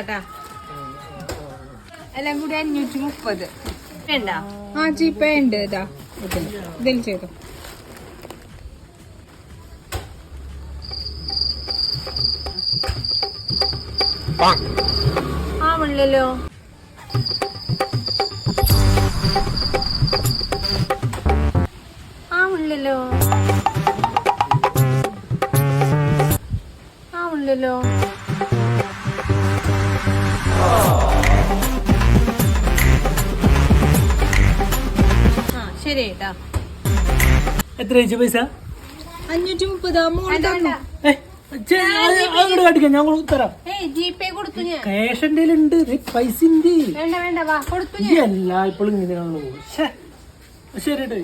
കൊടുക്കാട്ടാ. എല്ലാം കൂടി 530 വേണ്ട. ആ ജീപ്പേ ഉണ്ട്. ഇതാ ഇതിൽ ചെയ്തോ. ആവണല്ലോ. ആവണല്ലോ. ആവണല്ലോ. ശരി ഏട്ടാ. എത്ര കഴിച്ച പൈസ? 530. ഞാൻ തരാം. ജിപേ കൊടുത്തു ഞാൻ. ക്യാഷ് എന്റെ ഉണ്ട്, പൈസ ഉണ്ട്. വേണ്ട വേണ്ട വാ കൊടുത്തു എല്ലാ ഇപ്പോഴും ഇങ്ങനെയാണല്ലോ. ശരി.